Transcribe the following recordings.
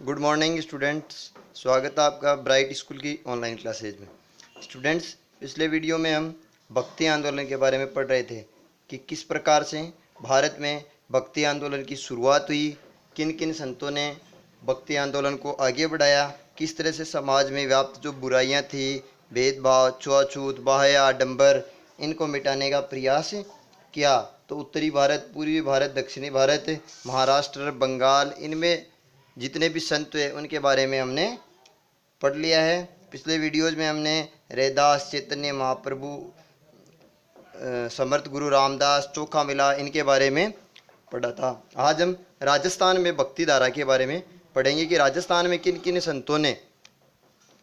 Good morning students. स्वागत है आपका ब्राइट स्कूल की ऑनलाइन क्लासेज में। स्टूडेंट्स, पिछले वीडियो में हम भक्ति आंदोलन के बारे में पढ़ रहे थे कि किस प्रकार से भारत में भक्ति आंदोलन की शुरुआत हुई, किन किन संतों ने भक्ति आंदोलन को आगे बढ़ाया, किस तरह से समाज में व्याप्त जो बुराइयां थी, भेदभाव, छुआछूत, बाह्य आडंबर, इनको मिटाने का प्रयास किया। तो उत्तरी भारत, पूर्वी भारत, दक्षिणी भारत, महाराष्ट्र, बंगाल, इनमें जितने भी संत हुए उनके बारे में हमने पढ़ लिया है। पिछले वीडियोज में हमने रैदास, चैतन्य महाप्रभु, समर्थ गुरु रामदास, चोखा मिला, इनके बारे में पढ़ा था। आज हम राजस्थान में भक्ति धारा के बारे में पढ़ेंगे कि राजस्थान में किन किन संतों ने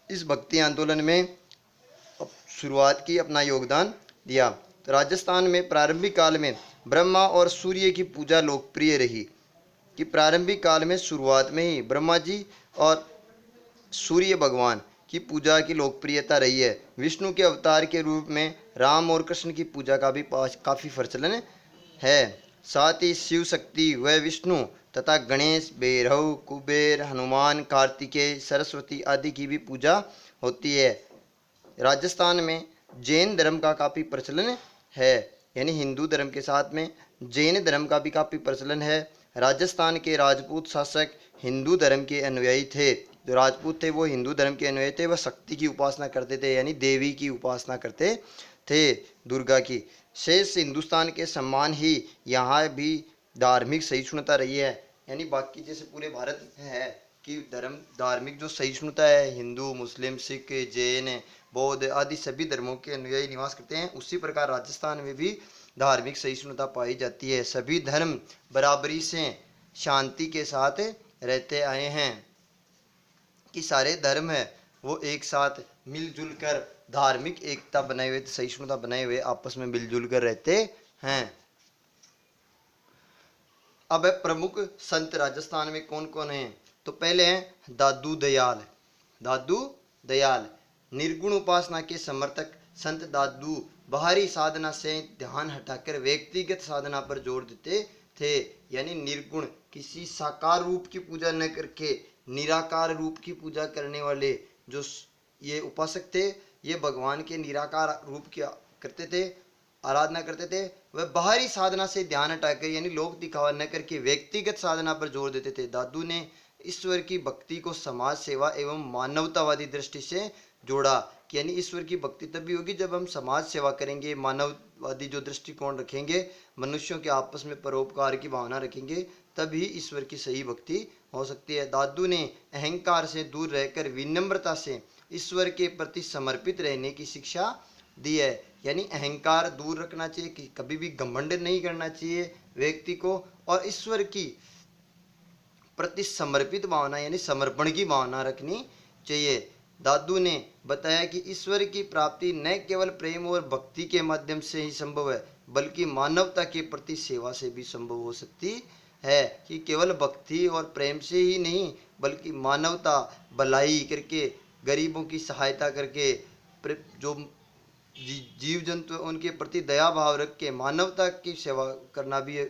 इस भक्ति आंदोलन में शुरुआत की, अपना योगदान दिया। तो राजस्थान में प्रारंभिक काल में ब्रह्मा और सूर्य की पूजा लोकप्रिय रही कि प्रारंभिक काल में शुरुआत में ही ब्रह्मा जी और सूर्य भगवान की पूजा की लोकप्रियता रही है। विष्णु के अवतार के रूप में राम और कृष्ण की पूजा का भी काफ़ी प्रचलन है। साथ ही शिव शक्ति व विष्णु तथा गणेश, भैरव, कुबेर, हनुमान, कार्तिकेय, सरस्वती आदि की भी पूजा होती है। राजस्थान में जैन धर्म का काफ़ी प्रचलन है, यानी हिंदू धर्म के साथ में जैन धर्म का भी काफ़ी प्रचलन है। राजस्थान के राजपूत शासक हिंदू धर्म के अनुयायी थे। जो राजपूत थे वो हिंदू धर्म के अनुयायी थे, वह शक्ति की उपासना करते थे, यानी देवी की उपासना करते थे, दुर्गा की। शेष हिंदुस्तान के समान ही यहाँ भी धार्मिक सहिष्णुता रही है, यानी बाकी जैसे पूरे भारत में है कि धर्म धार्मिक जो सहिष्णुता है, हिंदू, मुस्लिम, सिख, जैन, बौद्ध आदि सभी धर्मों के अनुयायी निवास करते हैं, उसी प्रकार राजस्थान में भी धार्मिक सहिष्णुता पाई जाती है। सभी धर्म बराबरी से शांति के साथ रहते आए हैं कि सारे धर्म है वो एक साथ मिलजुल कर धार्मिक एकता बनाए हुए, सहिष्णुता बनाए हुए आपस में मिलजुल कर रहते हैं। अब प्रमुख संत राजस्थान में कौन कौन है? तो पहले हैं दादू दयाल। दादू दयाल निर्गुण उपासना के समर्थक संत दादू बाहरी साधना से ध्यान हटाकर व्यक्तिगत साधना पर जोर देते थे, यानी निर्गुण किसी साकार रूप की पूजा न करके निराकार रूप की पूजा करने वाले जो ये उपासक थे, ये भगवान के निराकार रूप की करते थे, आराधना करते थे। वह बाहरी साधना से ध्यान हटाकर, यानी लोक दिखावा न करके व्यक्तिगत साधना पर जोर देते थे। दादू ने ईश्वर की भक्ति को समाज सेवा एवं मानवतावादी दृष्टि से जोड़ा, यानी ईश्वर की भक्ति तभी होगी जब हम समाज सेवा करेंगे, मानववादी जो दृष्टिकोण रखेंगे, मनुष्यों के आपस में परोपकार की भावना रखेंगे, तभी ईश्वर की सही भक्ति हो सकती है। दादू ने अहंकार से दूर रहकर विनम्रता से ईश्वर के प्रति समर्पित रहने की शिक्षा दी है, यानी अहंकार दूर रखना चाहिए कि कभी भी घमंड नहीं करना चाहिए व्यक्ति को, और ईश्वर की प्रति समर्पित भावना यानी समर्पण की भावना रखनी चाहिए। दादू ने बताया कि ईश्वर की प्राप्ति न केवल प्रेम और भक्ति के माध्यम से ही संभव है, बल्कि मानवता के प्रति सेवा से भी संभव हो सकती है, कि केवल भक्ति और प्रेम से ही नहीं बल्कि मानवता, भलाई करके, गरीबों की सहायता करके, जो जीव जंतु उनके प्रति दया भाव रख के मानवता की सेवा करना भी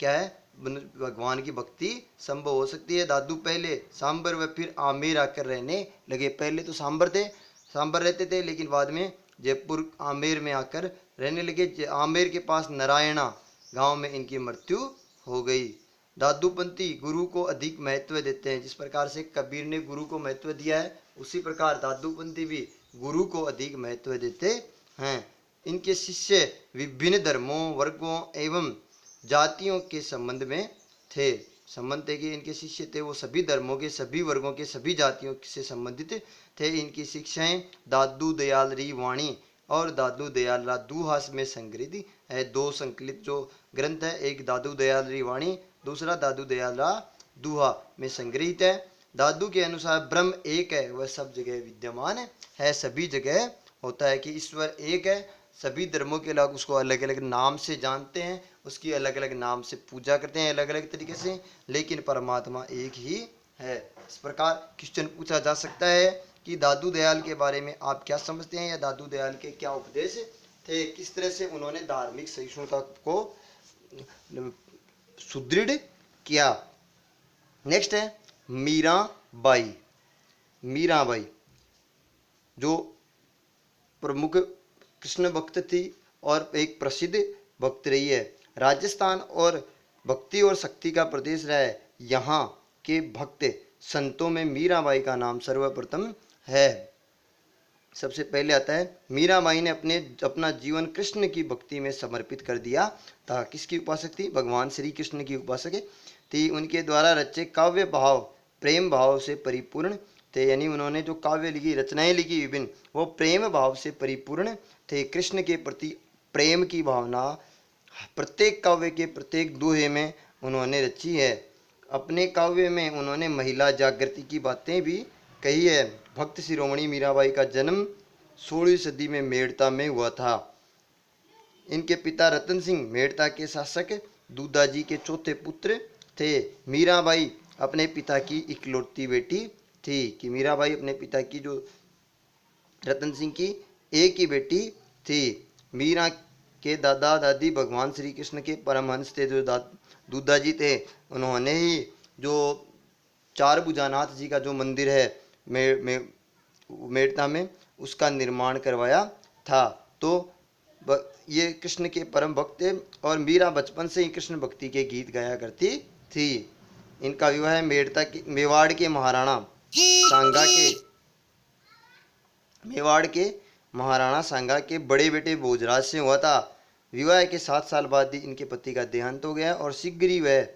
क्या है, भगवान की भक्ति संभव हो सकती है। दादू पहले सांबर व फिर आमेर आकर रहने लगे। पहले तो सांबर रहते थे, लेकिन बाद में जयपुर आमेर में आकर रहने लगे। आमेर के पास नारायणा गांव में इनकी मृत्यु हो गई। दादूपंथी गुरु को अधिक महत्व देते हैं। जिस प्रकार से कबीर ने गुरु को महत्व दिया है, उसी प्रकार दादूपंथी भी गुरु को अधिक महत्व देते हैं। इनके शिष्य विभिन्न धर्मों, वर्गों एवं जातियों के संबंध में थे। संबंध थे कि इनके शिष्य थे वो सभी धर्मों के, सभी वर्गों के, सभी जातियों से संबंधित थे। इनकी शिक्षाएं दादू दयाल री वाणी और दादू दयाल रा दूहा में संग्रहित है। दो संकलित जो ग्रंथ है, एक दादू दयाल री वाणी, दूसरा दादू दयाल रा दूहा में संग्रहित है। दादू के अनुसार ब्रह्म एक है, वह सब जगह विद्यमान है, सभी जगह होता है, कि ईश्वर एक है। सभी धर्मों के लोग उसको अलग अलग नाम से जानते हैं, उसकी अलग अलग नाम से पूजा करते हैं अलग अलग तरीके से, लेकिन परमात्मा एक ही है। इस प्रकार क्वेश्चन पूछा जा सकता है कि दादू दयाल के बारे में आप क्या समझते हैं, या दादू दयाल के क्या उपदेश थे, किस तरह से उन्होंने धार्मिक सहिष्णुता को सुदृढ़ किया। नेक्स्ट है मीराबाई। मीराबाई जो प्रमुख कृष्ण भक्त थी और एक प्रसिद्ध भक्त रही है। राजस्थान और भक्ति और शक्ति का प्रदेश रहा है। यहाँ के भक्त संतों में मीराबाई का नाम सर्वप्रथम है। सबसे पहले आता है मीराबाई ने अपना जीवन कृष्ण की भक्ति में समर्पित कर दिया था। किसकी उपासक थी? भगवान श्री कृष्ण की उपासक थी। उनके द्वारा रचे काव्य भाव प्रेम भाव से परिपूर्ण थे, यानी उन्होंने जो काव्य लिखी, रचनाएं लिखी विभिन्न, वो प्रेम भाव से परिपूर्ण थे। कृष्ण के प्रति प्रेम की भावना प्रत्येक काव्य के प्रत्येक दोहे में उन्होंने रची है। अपने काव्य में उन्होंने महिला जागृति की बातें भी कही है। भक्त शिरोमणि मीराबाई का जन्म 16वीं सदी में मेड़ता में हुआ था। इनके पिता रतन सिंह मेड़ता के शासक दूधाजी के चौथे पुत्र थे। मीराबाई अपने पिता की इकलौती बेटी थी। कि मीराबाई अपने पिता की जो रतन सिंह की एक ही बेटी थी। मीरा के दादा दादी भगवान श्री कृष्ण के परमहंस थे। जो दूधाजी थे उन्होंने ही जो चार भुजानाथ जी का जो मंदिर है मेड़ता में, उसका निर्माण करवाया था। तो ये कृष्ण के परम भक्त थे और मीरा बचपन से ही कृष्ण भक्ति के गीत गाया करती थी। इनका विवाह मेवाड़ के महाराणा सांगा के बड़े बेटे भोजराज से हुआ था। विवाह के 7 साल बाद ही इनके पति का देहांत हो गया और शीघ्र ही वह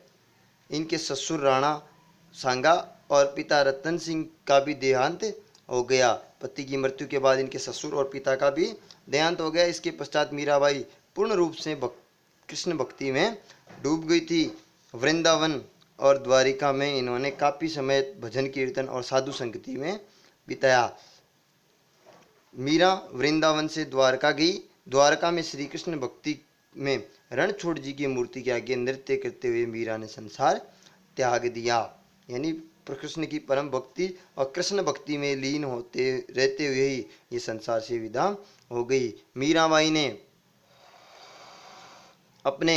इनके ससुर राणा सांगा और पिता रतन सिंह का भी देहांत हो गया। पति की मृत्यु के बाद इनके ससुर और पिता का भी देहांत हो गया। इसके पश्चात मीराबाई पूर्ण रूप से कृष्ण भक्ति में डूब गई थी। वृंदावन और द्वारिका में इन्होंने काफी समय भजन कीर्तन और साधु संगति में बिताया। मीरा वृंदावन से द्वारका गई। द्वारका में श्री कृष्ण भक्ति में रणछोड़ जी की मूर्ति के आगे नृत्य करते हुए मीरा ने संसार त्याग दिया। यानी कृष्ण की परम भक्ति और कृष्ण भक्ति में लीन होते रहते हुए ही ये संसार से विदा हो गई। मीराबाई ने अपने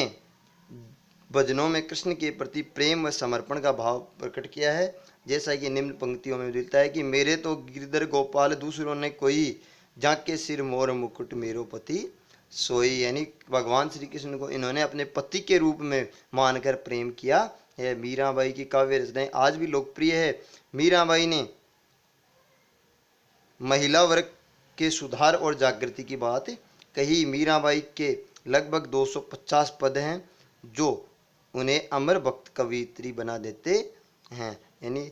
भजनों में कृष्ण के प्रति प्रेम व समर्पण का भाव प्रकट किया है। जैसा कि निम्न पंक्तियों में मिलता है कि मेरे तो गिरधर गोपाल दूसरों ने कोई, जाके सिर मोर मुकुट मेरो पति सोई। यानी भगवान श्री कृष्ण को इन्होंने अपने पति के रूप में मानकर प्रेम किया है। मीराबाई की काव्य रचनाएं आज भी लोकप्रिय है। मीराबाई ने महिला वर्ग के सुधार और जागृति की बात कही। मीराबाई के लगभग 250 पद हैं जो उन्हें अमर भक्त कवियत्री बना देते हैं। यानी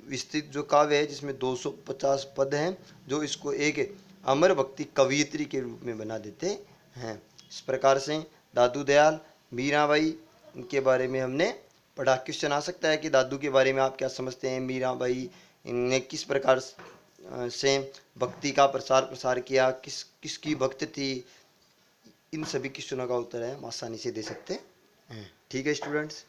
विस्तृत जो काव्य है जिसमें 250 पद हैं जो इसको एक अमर भक्ति कवियत्री के रूप में बना देते हैं। इस प्रकार से दादू दयाल मीराबाई के बारे में हमने पढ़ा। क्वेश्चन आ सकता है कि दादू के बारे में आप क्या समझते हैं, मीराबाई ने किस प्रकार से भक्ति का प्रसार किया, किसकी भक्त थी। इन सभी क्वेश्चनों का उत्तर है हम आसानी से दे सकते हैं। ठीक है स्टूडेंट्स।